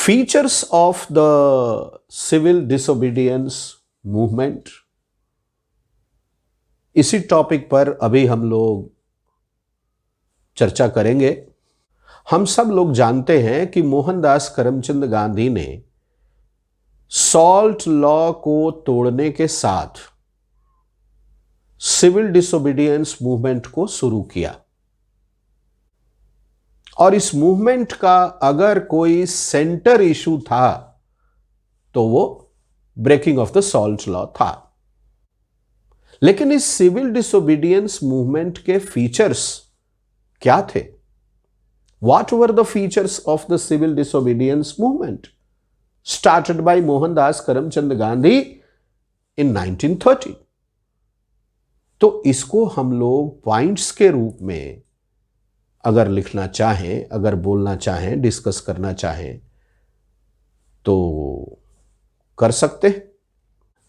Features of the civil disobedience movement, इसी topic पर अभी हम लोग चर्चा करेंगे। हम सब लोग जानते हैं कि मोहनदास करमचंद गांधी ने सॉल्ट लॉ को तोड़ने के साथ सिविल डिसोबीडियंस मूवमेंट को शुरू किया, और इस मूवमेंट का अगर कोई सेंटर इशू था तो वो breaking of the salt law था। लेकिन इस सिविल डिसोबीडियंस मूवमेंट के फीचर्स क्या थे? What were the features of the civil disobedience movement started by Mohandas Karamchand Gandhi in 1930? तो इसको हम लोग पॉइंट्स के रूप में अगर लिखना चाहें, अगर बोलना चाहें, डिस्कस करना चाहें तो कर सकते हैं।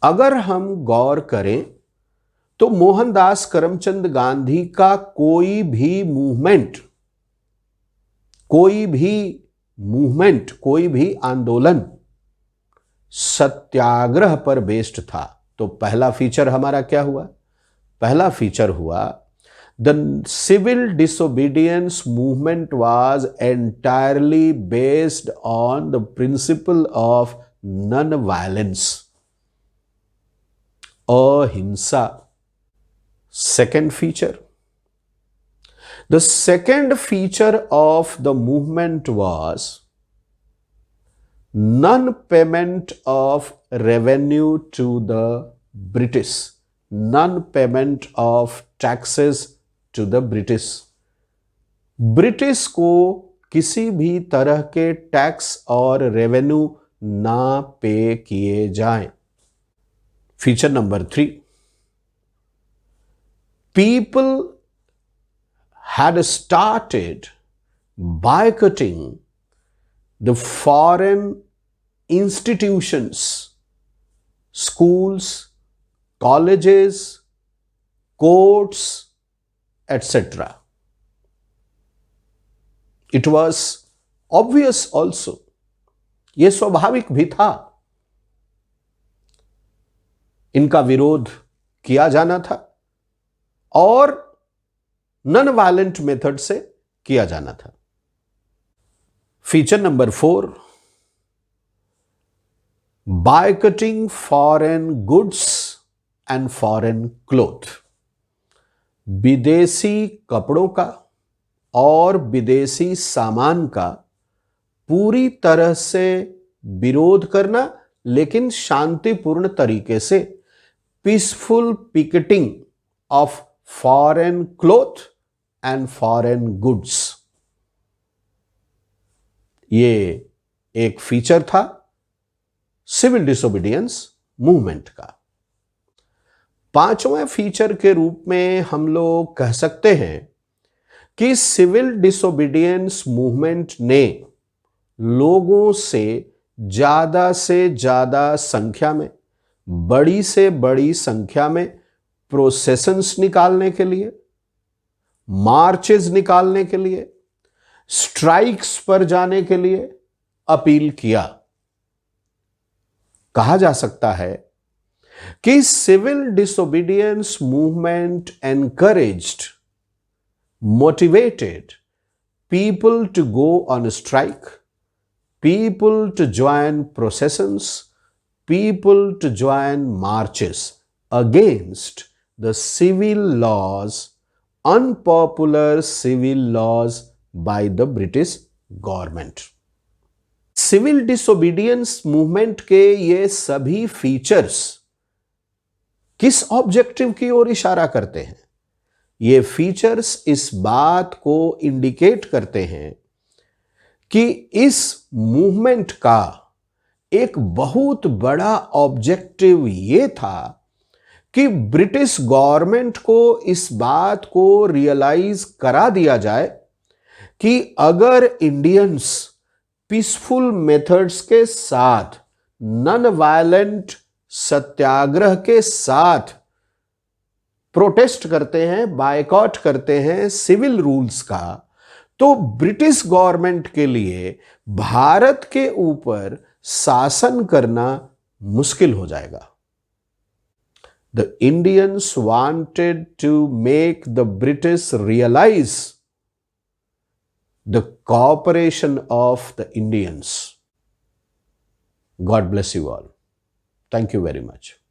अगर हम गौर करें तो मोहनदास करमचंद गांधी का कोई भी मूवमेंट, कोई भी आंदोलन सत्याग्रह पर बेस्ड था। तो पहला फीचर हमारा क्या हुआ? पहला फीचर हुआ the civil disobedience movement was entirely based on the principle of non violence, ahimsa. Second feature, the second feature of the movement was non-payment of revenue to the British, non-payment of taxes to the British। British को किसी भी तरह के tax और revenue ना पे किए जाएं। Feature number 3, people had started boycotting the foreign institutions, schools, colleges, courts, etc. It was obvious also, यह स्वाभाविक भी था, इनका विरोध किया जाना था और नॉन वायलेंट मेथड से किया जाना था। Feature number 4, boycotting foreign goods and foreign cloth. विदेशी कपड़ों का और विदेशी सामान का पूरी तरह से विरोध करना, लेकिन शांतिपूर्ण तरीके से, peaceful picketing of foreign cloth and foreign goods. ये एक फीचर था सिविल डिसोबीडियंस मूवमेंट का। पांचवें फीचर के रूप में हम लोग कह सकते हैं कि सिविल डिसोबीडियंस मूवमेंट ने लोगों से ज्यादा संख्या में, बड़ी से बड़ी संख्या में प्रोसेशंस निकालने के लिए, मार्चेस निकालने के लिए, स्ट्राइक्स पर जाने के लिए अपील किया। कहा जा सकता है कि civil disobedience movement encouraged, motivated people to go on strike, people to join processions, people to join marches against the civil laws, unpopular civil laws by the British government। Civil disobedience movement के ये सभी features किस objective की ओर इशारा करते हैं? ये features इस बात को इंडिकेट करते हैं कि इस मूवमेंट का एक बहुत बड़ा ऑब्जेक्टिव ये था कि ब्रिटिश गवर्नमेंट को इस बात को रियलाइज करा दिया जाए कि अगर इंडियंस पीसफुल मेथड्स के साथ, नॉन वायलेंट सत्याग्रह के साथ प्रोटेस्ट करते हैं, बायकॉट करते हैं सिविल रूल्स का, तो ब्रिटिश गवर्नमेंट के लिए भारत के ऊपर शासन करना मुश्किल हो जाएगा. The Indians wanted to make the British realize the cooperation of the Indians. God bless you all. Thank you very much.